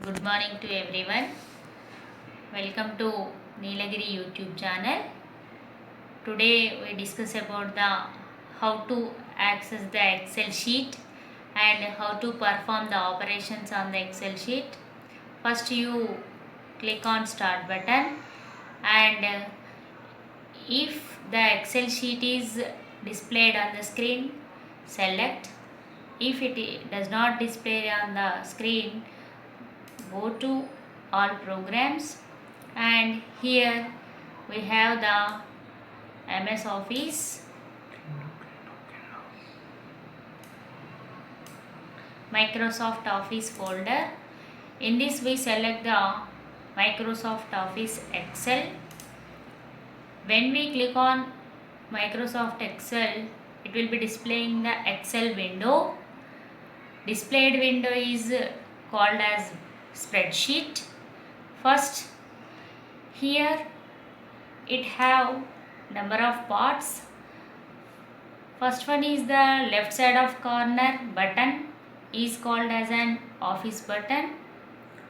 Good morning to everyone. Welcome to Neelagiri YouTube channel. Today we discuss about the how to access the Excel sheet and how to perform the operations on the Excel sheet. First you click on start button and if the Excel sheet is displayed on the screen, select. If it does not display on the screen, go to all programs and here we have the MS Office, Microsoft Office folder. In this we select the Microsoft Office Excel. When we click on Microsoft Excel, it will be displaying the Excel window. Displayed window is called as spreadsheet. First, here it have number of parts. First one is the left side of corner button is called as an office button.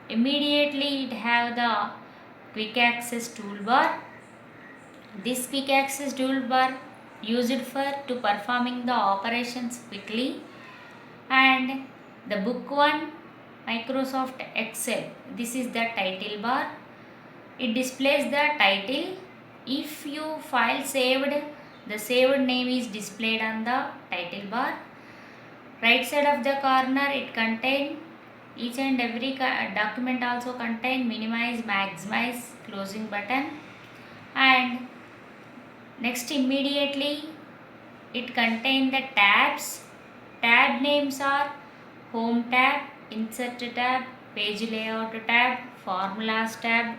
Immediately it have the quick access toolbar. This quick access toolbar used for to performing the operations quickly. And the book one, Microsoft Excel, this is the title bar. It displays the title. If you file saved, the saved name is displayed on the title bar. Right side of the corner it contain each and every document also contain minimize, maximize, closing button. And next immediately it contain the tabs. Tab names are home tab, insert tab, page layout tab, formulas tab,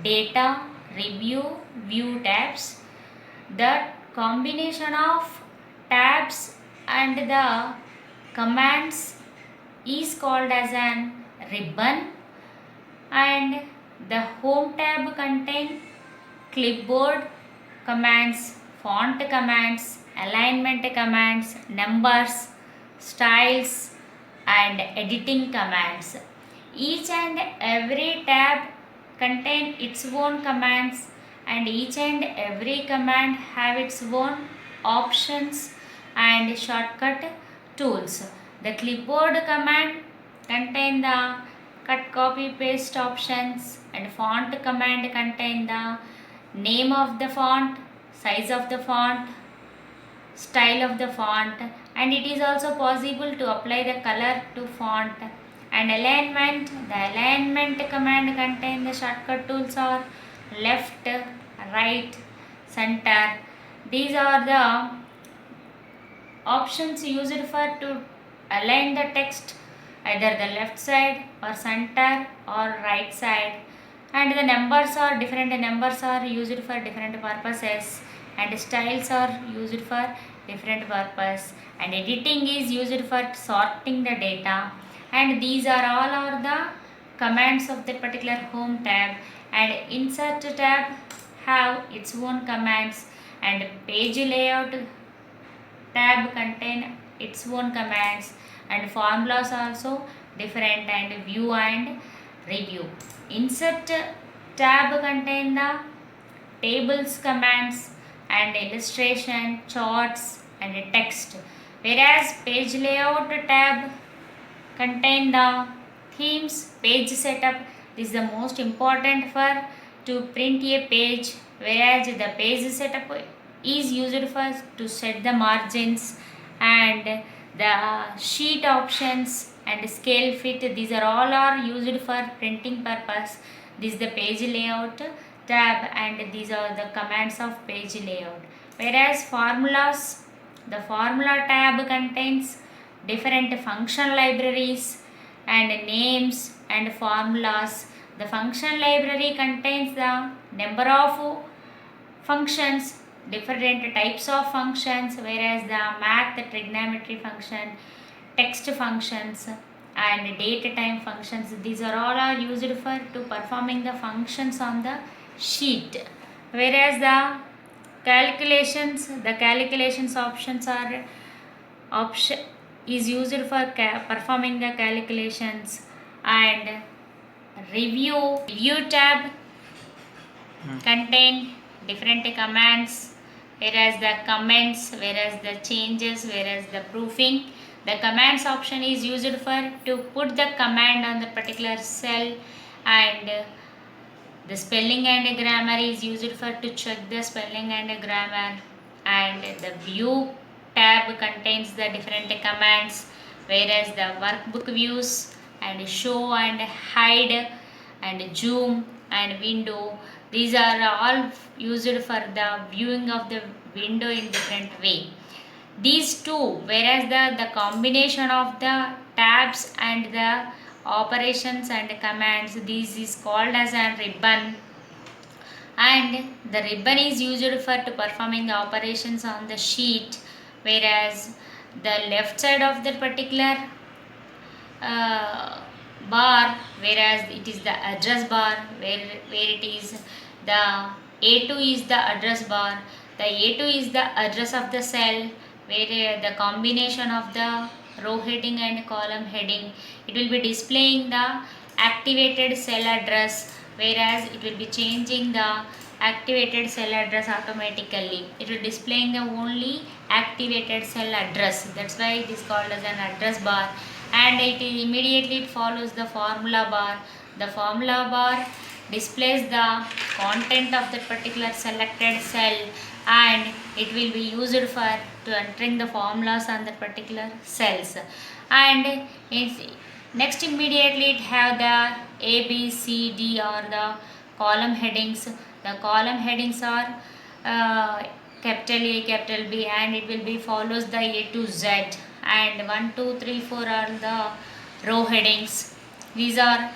data, review, view tabs. The combination of tabs and the commands is called as an ribbon. And the home tab contain clipboard commands, font commands, alignment commands, numbers, styles and editing commands. Each and every tab contain its own commands and each and every command have its own options and shortcut tools. The clipboard command contain the cut, copy, paste options, and font command contain the name of the font, size of the font, style of the font, and it is also possible to apply the color to font. And alignment, the alignment command contain the shortcut tools are left, right, center. These are the options used for to align the text either the left side or center or right side. And the numbers are different numbers are used for different purposes and styles are used for different purpose, and editing is used for sorting the data. And these are all are the commands of that particular home tab. And insert tab have its own commands, and page layout tab contain its own commands, and formulas also different, and view and review. Insert tab contain the tables commands and illustration, charts and text, whereas page layout tab contain the themes, page setup. This is the most important for to print a page, whereas the page setup is used for to set the margins and the sheet options and scale fit. These are all are used for printing purpose. This is the page layout tab and these are the commands of page layout. Whereas formulas, the formula tab contains different function libraries and names and formulas. The function library contains the number of functions, different types of functions, whereas the math, the trigonometry function, text functions and date time functions, these are all are used for to performing the functions on the sheet. Whereas the calculations options are option is used for performing the calculations. And Review tab contain different commands, whereas the comments, whereas the changes, whereas the proofing. The commands option is used for to put the command on the particular cell, and the spelling and grammar is used for to check the spelling and grammar. And the view tab contains the different commands, whereas the workbook views and show and hide and zoom and window, these are all used for the viewing of the window in different way. These two, whereas the combination of the tabs and the operations and commands, this is called as a ribbon, and the ribbon is used for to performing the operations on the sheet, whereas the left side of the particular uh, bar, whereas it is the address bar, where it is the A2 is the address bar. The A2 is the address of the cell, where the combination of the row heading and column heading, it will be displaying the activated cell address, whereas it will be changing the activated cell address automatically. It will displaying the only activated cell address. That's why it is called as an address bar. And it is immediately it follows the formula bar. The formula bar displays the content of the particular selected cell, and it will be used for to entering the formulas on the particular cells. And next immediately it have the A, B, C, D or the column headings. The column headings are capital A, capital B, and it will be follows the A to Z, and 1, 2, 3, 4 are the row headings. These are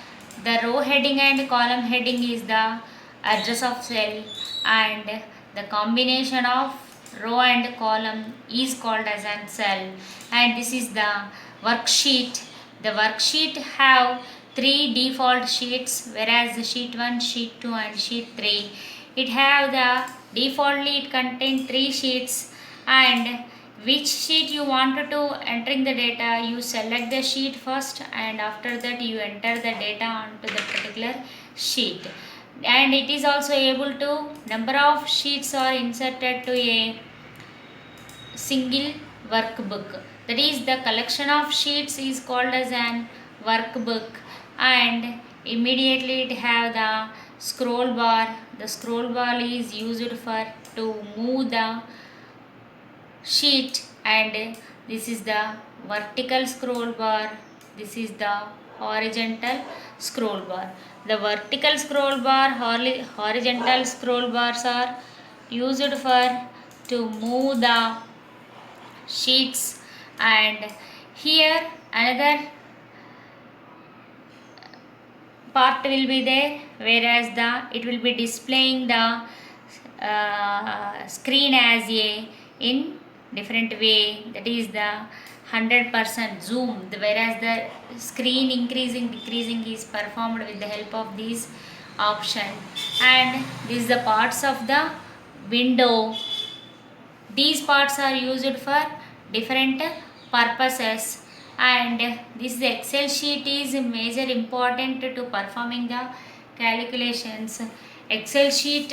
the row heading and column heading is the address of cell, and the combination of row and column is called as an cell. And this is the worksheet. The worksheet have three default sheets, whereas the sheet 1, sheet 2 and sheet 3, it have the defaultly it contain three sheets, and which sheet you wanted to entering the data, you select the sheet first, and after that you enter the data onto the particular sheet. And it is also able to number of sheets are inserted to a single workbook. That is, the collection of sheets is called as an workbook. And immediately it have the scroll bar. The scroll bar is used for to move the sheet, and this is the vertical scroll bar, this is the horizontal scroll bar. The vertical scroll bar, horizontal scroll bars are used for to move the sheets. And here another part will be there, whereas it will be displaying the screen as a in different way, that is the 100% zoom, whereas the screen increasing decreasing is performed with the help of these option. And these the parts of the window. These parts are used for different purposes, and this Excel sheet is major important to performing the calculations. Excel sheet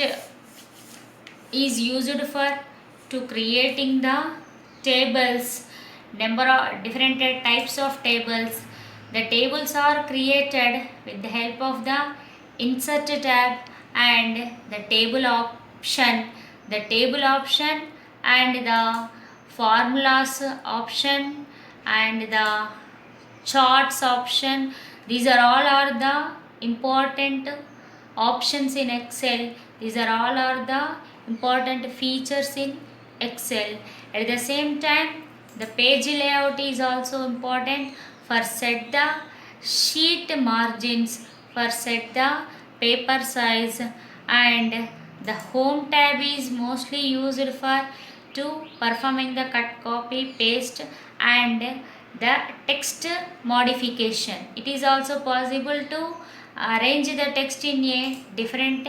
is used for to creating the tables, number of different types of tables. The tables are created with the help of the insert tab and the table option. The table option and the formulas option and the charts option, these are all are the important options in Excel. These are all are the important features in Excel. At the same time, the page layout is also important for set the sheet margins, for set the paper size, and the home tab is mostly used for to performing the cut, copy, paste and the text modification. It is also possible to arrange the text in a different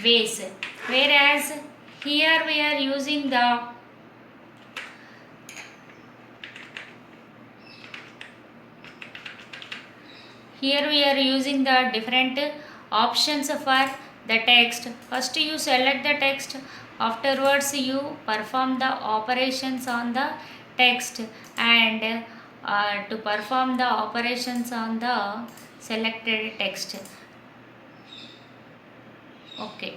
ways, whereas here we are using the Here we are using the different options for the text. First you select the text, afterwards you perform the operations on the text, and to perform the operations on the selected text. Okay.